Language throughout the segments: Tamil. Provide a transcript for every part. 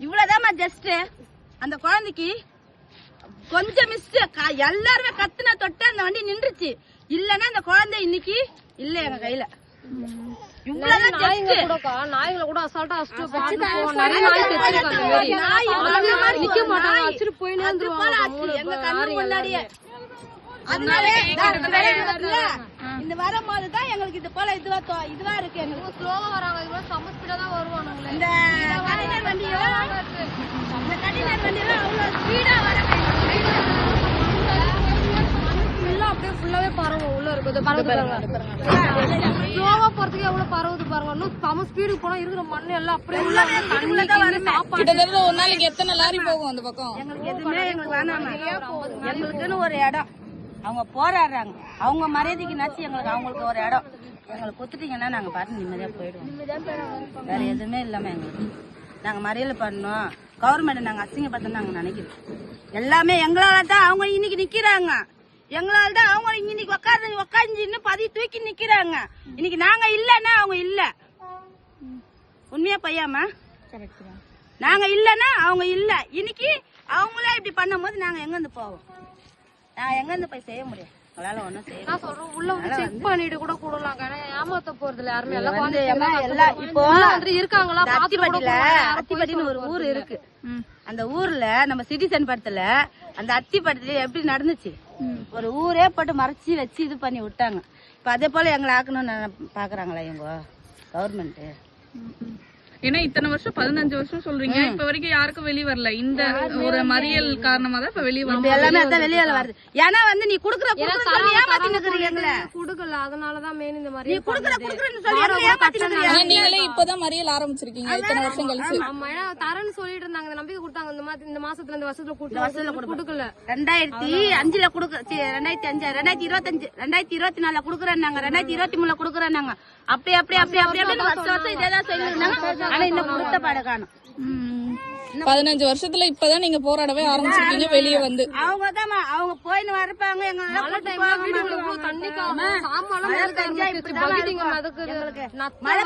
இவ்வளவுதான் ஜஸ்ட் அந்த குழந்தைக்கு கொஞ்சம் மிஸ்டேக், எல்லாருமே கத்துன தொட்டு அந்த வண்டி நின்றுச்சு. இல்லன்னா அந்த குழந்தை இன்னைக்கு இல்ல எங்க கையில. நாய்களை கூட அசால்ட்டா நிறைய நாய் நிக்க மாட்டாங்க, வச்சுட்டு போயின்னு வந்துருவாங்க எங்க கண்ணு முன்னாடியே. அதனால இந்த வரும்போதுதான் எங்களுக்கு இது போல இதுவா இருக்கு. எங்களுக்கு ஸ்லோவா வராங்க, இவ்வளவு செம்ம ஸ்பீடா தான் வருவாங்க. இந்த கண்டெய்னர் வண்டியெல்லாம் அவ்வளவு ஸ்பீடா வராங்க. அப்படியே ஃபுல்லாவே பரவும் உள்ள இருக்குது. ஸ்லோவா போறதுக்கு எவ்வளவு பரவுது பாருங்க. இன்னும் செம ஸ்பீடு போனா இருக்கிற மண்ணு எல்லாம் அப்படியே கிட்டத்தட்ட ஒரு நாளைக்கு எத்தனை லாரி போகும் அந்த பக்கம்? எங்களுக்கு எதுவுமே எங்களுக்கு வேணாம். எங்களுக்குன்னு ஒரு இடம் அவங்க போராடுறாங்க, அவங்க மரியாதைக்கு நச்சு எங்களுக்கு அவங்களுக்கு ஒரு இடம் எங்களுக்கு கொடுத்துட்டீங்கன்னா நாங்க பாட்டு நிம்மதியா போயிடுவோம். வேற எதுவுமே இல்லாம எங்களுக்கு நாங்க மறியல் பண்ணோம். கவர்மெண்ட் நாங்க அசிங்கப்படுத்த நாங்க நினைக்கிறோம். எல்லாமே எங்களால தான் அவங்க இன்னைக்கு நிக்கிறாங்க. எங்களால தான் அவங்க இன்னைக்கு உக்காந்து பதி தூக்கி நிக்கிறாங்க. இன்னைக்கு நாங்க இல்லன்னா அவங்க இல்ல. உண்மையா பையாமா? நாங்க இல்லன்னா அவங்க இல்ல. இன்னைக்கு அவங்களே இப்படி பண்ணும் போது நாங்க எங்க இருந்து போவோம்? நான் எங்க இருந்து போய் செய்ய முடியும்? உங்களால ஒண்ணும் செய்ய. நான் சொல்றேன் உள்ள வந்து செக் பண்ணிட்டு கூட கூடலாம். ஏமாத்த போறது இல்ல யாருமே. இப்போ இருக்காங்களா? அத்திப்பட்டின்னு ஒரு ஊர் இருக்கு. அந்த ஊர்ல நம்ம சிட்டிசன் படத்துல அந்த அத்திப்பட்டத்துல எப்படி நடந்துச்சு, ஒரு ஊரே போட்டு மறைச்சி வச்சு இது பண்ணி விட்டாங்க. இப்ப அதே போல எங்களை ஆக்கணும்னு பாக்குறாங்களா இவங்க கவர்மெண்ட்? ஏன்னா இத்தனை வருஷம் 15 வருஷம் சொல்றீங்க, இப்ப வரைக்கும் யாருக்கும் வெளியே வரல. இந்த ஒரு மறியல் காரணமா தான் இப்ப வெளியே வருது. எல்லாமே அதான் வெளியால வருது. ஏன்னா வந்து நீ குடுக்குற குடுக்கல, அதனாலதான் மெயின் இந்த மாதிரி நீங்களே இப்பதான் மறியல் ஆரம்பிச்சிருக்கீங்க இத்தனை வருஷம் கழிச்சு. ஆமா, ஏன்னா தரேன்னு சொல்லிட்டு இருந்தாங்க, இந்த நம்பிக்கை கொடுத்தாங்க. இந்த மாசத்துல இந்த வருஷத்துல கொடுக்கல. 2005 2005 2025 2024 குடுக்குறேன்னாங்க, 2023 குடுக்குறேன்னாங்க. அப்படியே வருஷம் இதேதான் சொல்லிருந்தாங்க. ஆனா இன்னும் கொடுத்த பாட காணும். 15 வருஷத்துல இப்பதான் நீங்க போராடவே ஆரம்பிச்சிருக்கீங்க வெளியே வந்து. அவங்க போயின்னு வரப்பாங்க. மழை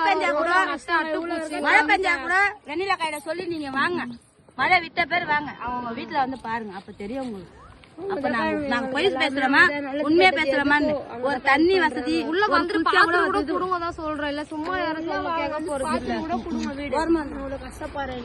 பெஞ்சா கூட வெண்ணிலா கையில சொல்லி நீங்க வாங்க, மழை விட்ட பேர் வாங்க, அவங்க வீட்டுல வந்து பாருங்க, அப்ப தெரியும் உங்களுக்கு. அப்ப நாங்க பொய் பேசுறோமா உண்மையா பேசுறோமான்னு ஒரு தண்ணி வசதி உள்ள வந்து குடும்பம் தான் சொல்றோம். இல்ல சும்மா யாரும் கேட்க போறது. கஷ்டப்பாரு.